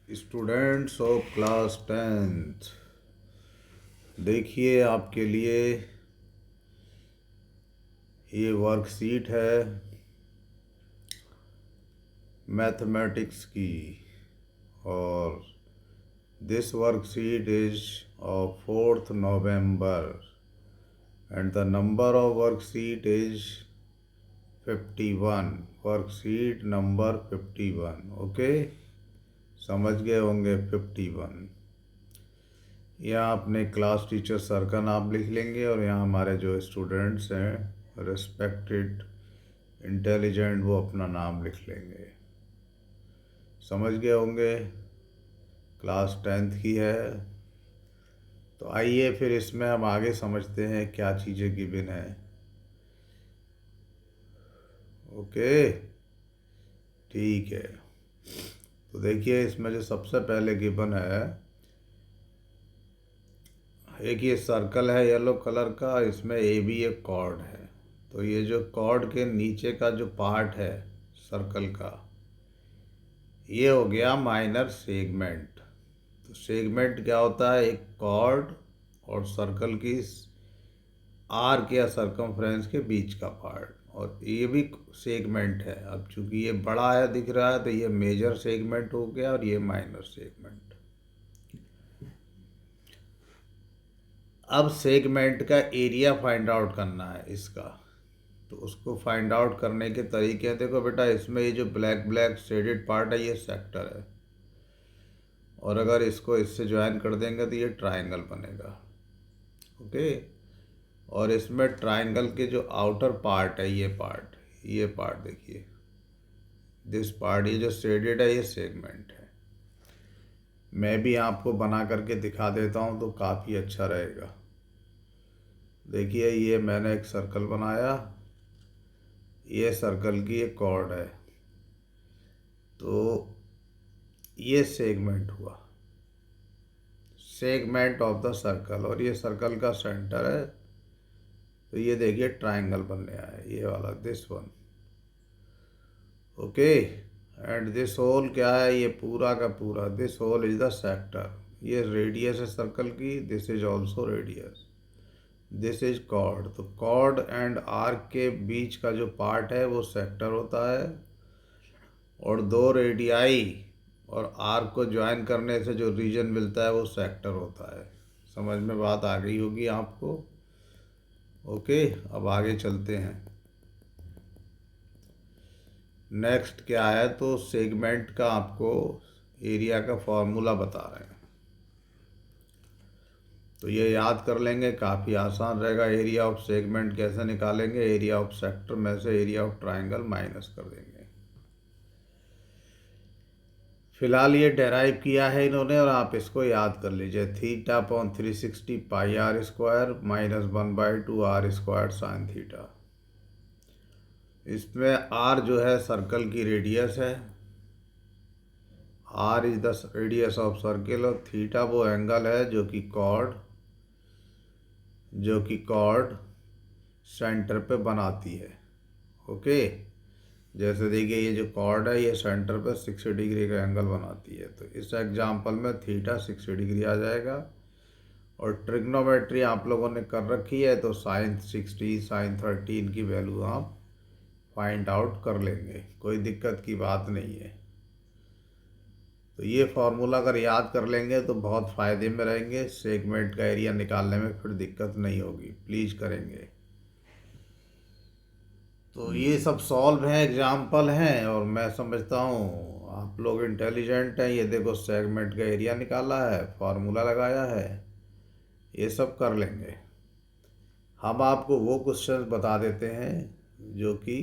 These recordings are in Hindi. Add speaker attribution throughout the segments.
Speaker 1: स्टूडेंट्स ऑफ क्लास 10th, देखिए आपके लिए ये वर्कशीट है मैथमेटिक्स की। और this worksheet is of 4th November and the number of worksheet is 51, worksheet number 51। Okay, समझ गए होंगे 51। यहाँ अपने क्लास टीचर सर का नाम लिख लेंगे और यहाँ हमारे जो स्टूडेंट्स हैं रिस्पेक्टेड इंटेलिजेंट, वो अपना नाम लिख लेंगे। समझ गए होंगे, क्लास 10th की है। तो आइए फिर इसमें हम आगे समझते हैं क्या चीज़ें गिवन है। ओके, ठीक है। तो देखिए इसमें जो सबसे पहले गिवन है, एक ये सर्कल है येलो कलर का, इसमें ए बी एक कॉर्ड है। तो ये जो कॉर्ड के नीचे का जो पार्ट है सर्कल का, ये हो गया माइनर सेगमेंट। तो सेगमेंट क्या होता है? एक कॉर्ड और सर्कल की आर्क या सरकमफ्रेंस के बीच का पार्ट, और ये भी सेगमेंट है। अब चूंकि ये बड़ा है दिख रहा है, तो ये मेजर सेगमेंट हो गया और ये माइनर सेगमेंट। अब सेगमेंट का एरिया फाइंड आउट करना है इसका। तो उसको फाइंड आउट करने के तरीके हैं। देखो बेटा, इसमें ये जो ब्लैक ब्लैक शेडेड पार्ट है ये सेक्टर है, और अगर इसको इससे ज्वाइन कर देंगे तो ये ट्रायंगल बनेगा। ओके, और इसमें ट्रायंगल के जो आउटर पार्ट है ये पार्ट देखिए, दिस पार्ट, ये जो शेडेड है ये सेगमेंट है। मैं भी आपको बना करके दिखा देता हूँ तो काफ़ी अच्छा रहेगा। देखिए ये मैंने एक सर्कल बनाया, ये सर्कल की एक कॉर्ड है, तो ये सेगमेंट हुआ, सेगमेंट ऑफ द सर्कल, और ये सर्कल का सेंटर है। तो ये देखिए ट्रायंगल बनने आया है, ये वाला, this one. Okay, and this whole क्या है? ये पूरा का पूरा, this whole is the sector. ये रेडियस है सर्कल की, this is also radius, this is chord. तो कॉर्ड एंड आर्क के बीच का जो पार्ट है वो सेक्टर होता है, और दो रेडियाई और आर्क को ज्वाइन करने से जो रीजन मिलता है वो सेक्टर होता है। समझ में बात आ गई होगी आपको। ओके, अब आगे चलते हैं। नेक्स्ट क्या है? तो सेगमेंट का आपको एरिया का फॉर्मूला बता रहे हैं, तो ये याद कर लेंगे, काफ़ी आसान रहेगा। एरिया ऑफ सेगमेंट कैसे निकालेंगे? एरिया ऑफ सेक्टर में से एरिया ऑफ ट्रायंगल माइनस कर देंगे। फिलहाल ये डेराइव किया है इन्होंने, और आप इसको याद कर लीजिए, theta upon 360 pi r square minus 1/2 r square sine theta. इसमें आर जो है सर्कल की रेडियस है, r is the radius of circle, और थीटा वो एंगल है जो कि कॉर्ड सेंटर पे बनाती है। ओके, जैसे देखिए ये जो कॉर्ड है ये सेंटर पे 60 डिग्री का एंगल बनाती है, तो इस एग्जांपल में थीटा 60 डिग्री आ जाएगा। और ट्रिग्नोमेट्री आप लोगों ने कर रखी है, तो साइन 60 साइन 30 इनकी वैल्यू आप फाइंड आउट कर लेंगे, कोई दिक्कत की बात नहीं है। तो ये फार्मूला अगर याद कर लेंगे तो बहुत फ़ायदे में रहेंगे, सेगमेंट का एरिया निकालने में फिर दिक्कत नहीं होगी। प्लीज़ करेंगे। तो ये सब सॉल्व हैं, एग्जाम्पल हैं, और मैं समझता हूँ आप लोग इंटेलिजेंट हैं। ये देखो सेगमेंट का एरिया निकाला है, फार्मूला लगाया है, ये सब कर लेंगे। हम आपको वो क्वेश्चन बता देते हैं जो कि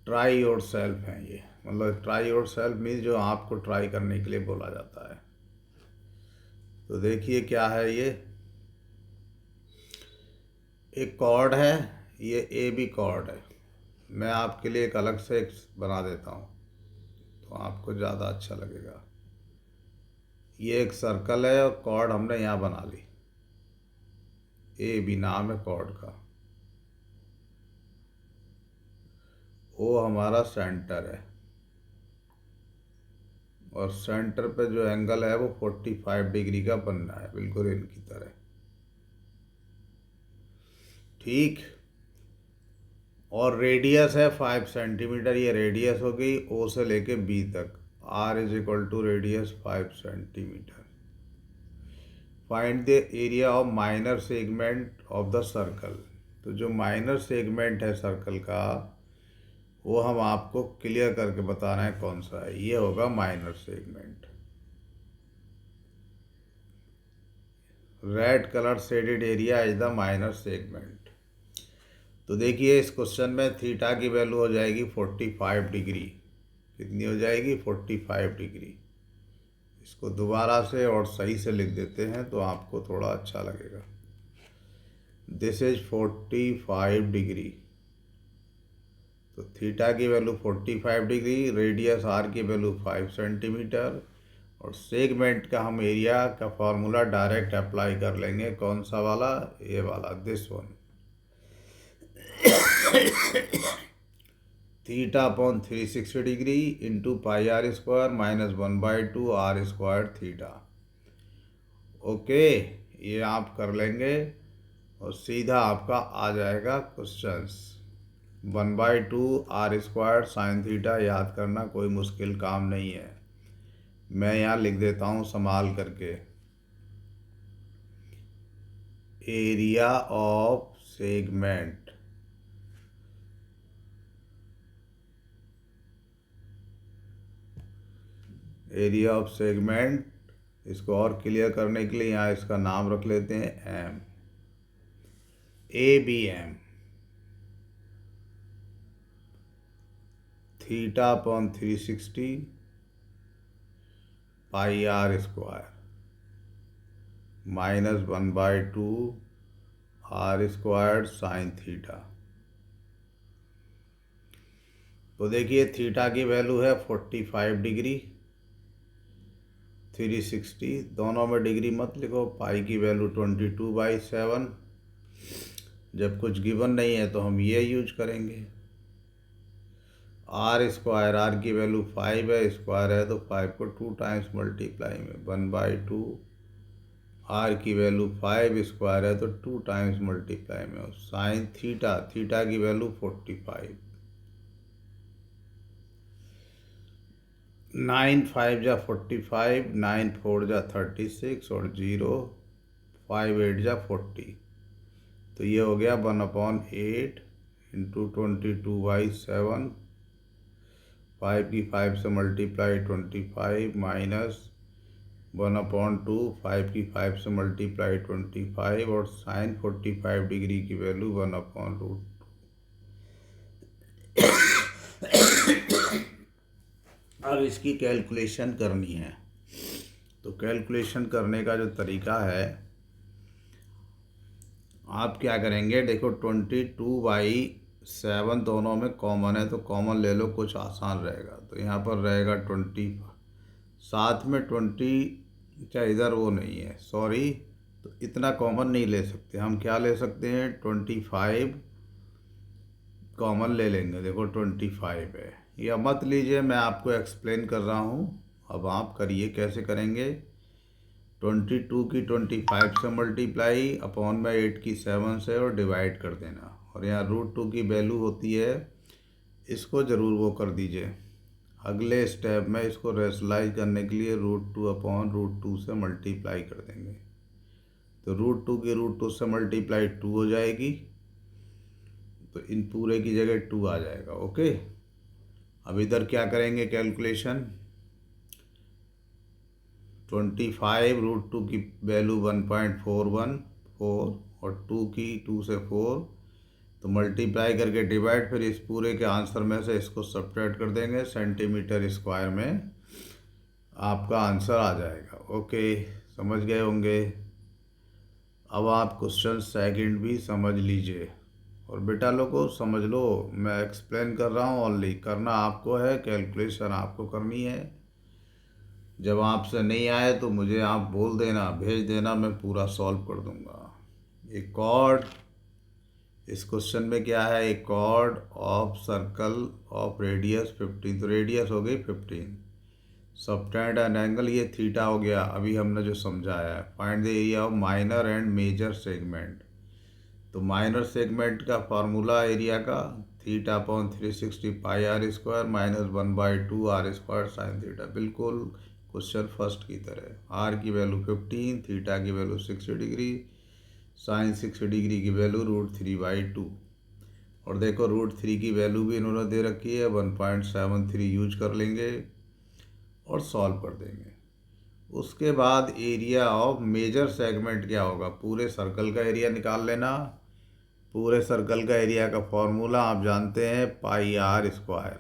Speaker 1: ट्राई योर सेल्फ हैं। ये मतलब ट्राई योर सेल्फ मीन्स जो आपको ट्राई करने के लिए बोला जाता है। तो देखिए क्या है, ये एक कॉर्ड है, ये ए बी कॉर्ड है। मैं आपके लिए एक अलग से एक बना देता हूँ तो आपको ज़्यादा अच्छा लगेगा। ये एक सर्कल है और कॉर्ड हमने यहाँ बना ली, ए बी नाम है कॉर्ड का, ओ हमारा सेंटर है। और सेंटर पे जो एंगल है वो 45 डिग्री का बनना है, बिल्कुल इनकी तरह। ठीक। और रेडियस है 5 सेंटीमीटर, ये रेडियस हो गई ओ से लेके बी तक। R is equal to radius 5 centimetre. Find the area of minor segment of the circle. तो जो माइनर सेगमेंट है सर्कल का, वो हम आपको क्लियर करके बताना है कौन सा है। ये होगा minor segment. Red colour shaded area is the minor segment. तो देखिए इस क्वेश्चन में थीटा की वैल्यू हो जाएगी 45 डिग्री। कितनी हो जाएगी? 45 डिग्री। इसको दोबारा से और सही से लिख देते हैं तो आपको थोड़ा अच्छा लगेगा। This is 45 degree. तो थीटा की वैल्यू 45 डिग्री, रेडियस आर की वैल्यू 5 सेंटीमीटर, और सेगमेंट का हम एरिया का फॉर्मूला डायरेक्ट अप्लाई कर लेंगे। कौन सा वाला? ये वाला, this one. Theta upon 360 degree into pi r square minus 1/2 r square theta. Okay, ये आप कर लेंगे और सीधा आपका आ जाएगा questions. 1/2 r square sine theta याद करना कोई मुश्किल काम नहीं है। मैं यहाँ लिख देता हूँ संभाल करके। Area of segment, area of segment, इसको और क्लियर करने के लिए यहाँ इसका नाम रख लेते हैं M, A B M. Theta upon 360 pi r square minus 1/2 r square sine theta. तो देखिए थीटा की वैल्यू है 45 डिग्री, 360, दोनों में डिग्री मत लिखो। पाई की वैल्यू 22/7। जब कुछ गिवन नहीं है तो हम ये यूज करेंगे। आर स्क्वायर, आर की वैल्यू 5 है, स्क्वायर है तो 5 को 2 टाइम्स मल्टीप्लाई में 1/2। आर की वैल्यू 5, स्क्वायर है तो 2 टाइम्स मल्टीप्लाई में साइन थीटा, थीटा की वैल्यू 45। 9 5 जा 45, 9 4 जा 36 और 0 5 8 जा 40। तो ये हो गया 1/8 इंटू 22/7। 5 की 5 से मल्टीप्लाई 25 माइनस 1/2, 5 की 5 से मल्टीप्लाई 25 और साइन 45 डिग्री की वैल्यू 1/√2। अब इसकी कैलकुलेशन करनी है। तो कैलकुलेशन करने का जो तरीका है, आप क्या करेंगे, देखो 22/7 दोनों में कॉमन है तो कॉमन ले लो, कुछ आसान रहेगा। तो यहाँ पर रहेगा 20, साथ में 20, क्या इधर वो नहीं है, सॉरी, तो इतना कॉमन नहीं ले सकते। हम क्या ले सकते हैं, 25 कॉमन ले लेंगे। देखो 25 है, या मत लीजिए, मैं आपको एक्सप्लेन कर रहा हूँ। अब आप करिए, कैसे करेंगे। 22 की 25 से मल्टीप्लाई अपॉन में 8 की 7 से और डिवाइड कर देना। और यहाँ √2 की वैल्यू होती है, इसको ज़रूर वो कर दीजिए। अगले स्टेप में इसको रेशनलाइज करने के लिए √2 अपॉन √2 से मल्टीप्लाई कर देंगे। तो √2 की √2 से मल्टीप्लाई 2 हो जाएगी, तो इन पूरे की जगह 2 आ जाएगा। ओके, अब इधर क्या करेंगे कैलकुलेशन। 25 √2 की वैल्यू 1.414 और 2 की 2 से 4, तो मल्टीप्लाई करके डिवाइड, फिर इस पूरे के आंसर में से इसको सब्ट्रैक्ट कर देंगे, सेंटीमीटर स्क्वायर में आपका आंसर आ जाएगा। ओके, समझ गए होंगे। अब आप क्वेश्चन सेकंड भी समझ लीजिए। और बेटा लोगों समझ लो, मैं एक्सप्लेन कर रहा हूँ, ओनली करना आपको है, कैलकुलेशन आपको करनी है। जब आपसे नहीं आए तो मुझे आप बोल देना, भेज देना, मैं पूरा सॉल्व कर दूंगा। एक कॉर्ड, इस क्वेश्चन में क्या है, एक chord of circle of radius 15, तो रेडियस हो गई 15। सबटेंड एन एंगल, ये थीटा हो गया अभी हमने जो समझाया है। Find the area of minor and major segment. तो माइनर सेगमेंट का फार्मूला एरिया का theta upon 360 pi r square minus 1/2 r square sine theta, बिल्कुल क्वेश्चन फर्स्ट की तरह। आर की वैल्यू 15, थीटा की वैल्यू 60 डिग्री, साइन 60 डिग्री की वैल्यू √3/2। और देखो √3 की वैल्यू भी इन्होंने दे रखी है, 1.73 यूज कर लेंगे और सॉल्व कर देंगे। उसके बाद एरिया ऑफ मेजर सेगमेंट क्या होगा, पूरे सर्कल का एरिया निकाल लेना। पूरे सर्कल का एरिया का फॉर्मूला आप जानते हैं, पाई आर स्क्वायर।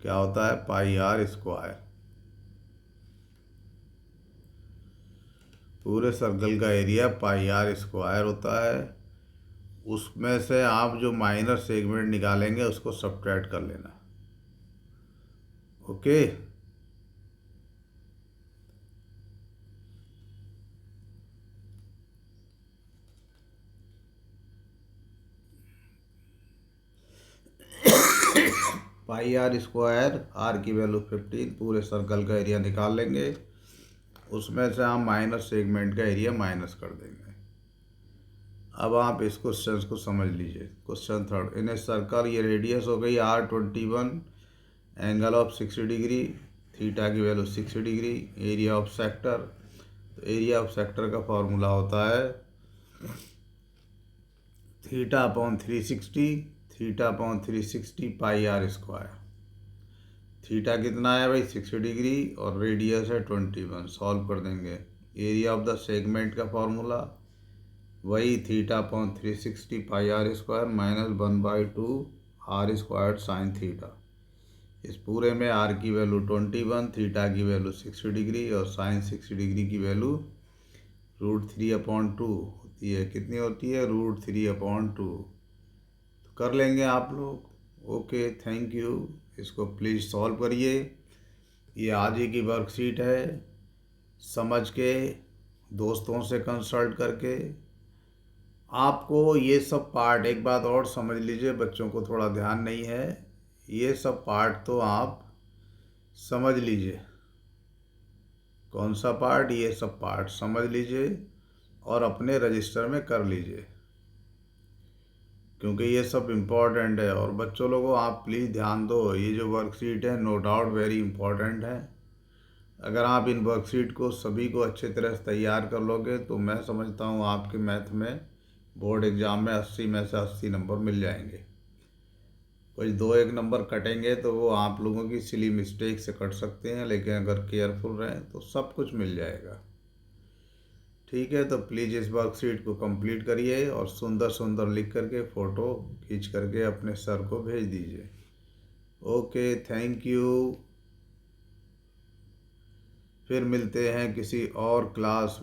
Speaker 1: क्या होता है, पाई आर स्क्वायर। पूरे सर्कल का एरिया पाई आर स्क्वायर होता है। उसमें से आप जो माइनर सेगमेंट निकालेंगे उसको सब्ट्रैक्ट कर लेना। Okay. Pi r square, r की वैल्यू 15, पूरे सर्कल का एरिया निकाल लेंगे। उसमें से हम माइनर सेगमेंट का एरिया माइनस कर देंगे। अब आप इस क्वेश्चन को समझ लीजिए। Question third, in a circle, ये रेडियस हो गई R21, angle of 60 degree, theta की value 60 degree, area of sector. तो एरिया ऑफ सेक्टर का फॉर्मूला होता है theta upon 360, theta upon 360 pi r square. Theta कितना है भाई, 60 डिग्री, और रेडियस है 21। सॉल्व कर देंगे। एरिया ऑफ द सेगमेंट का फॉर्मूला वही theta upon 360 pi r square minus 1/2 r square sine theta. इस पूरे में आर की वैल्यू 21, थीटा की वैल्यू 60 डिग्री और साइन 60 डिग्री की वैल्यू √3/2 होती है। कितनी होती है, √3/2। तो कर लेंगे आप लोग। Okay, thank you. इसको प्लीज़ सॉल्व करिए। ये आज ही की वर्कशीट है। समझ के, दोस्तों से कंसल्ट करके आपको ये सब पार्ट, एक बात और समझ लीजिए, बच्चों को थोड़ा ध्यान नहीं है, ये सब पार्ट तो आप समझ लीजिए। कौन सा पार्ट, ये सब पार्ट समझ लीजिए और अपने रजिस्टर में कर लीजिए, क्योंकि ये सब इम्पोर्टेंट है। और बच्चों लोगों, आप प्लीज़ ध्यान दो, ये जो वर्कशीट है नो डाउट वेरी इम्पोर्टेंट है। अगर आप इन वर्कशीट को सभी को अच्छे तरह से तैयार कर लोगे तो मैं समझता हूँ आपके मैथ में बोर्ड एग्ज़ाम में 80 में से 80 नंबर मिल जाएंगे। कुछ 2-1 नंबर कटेंगे तो वो आप लोगों की सिली मिस्टेक से कट सकते हैं, लेकिन अगर केयरफुल रहें तो सब कुछ मिल जाएगा। ठीक है, तो प्लीज़ इस वर्कशीट को कंप्लीट करिए और सुंदर सुंदर लिख करके फ़ोटो खींच करके अपने सर को भेज दीजिए। Okay, thank you. फिर मिलते हैं किसी और क्लास में।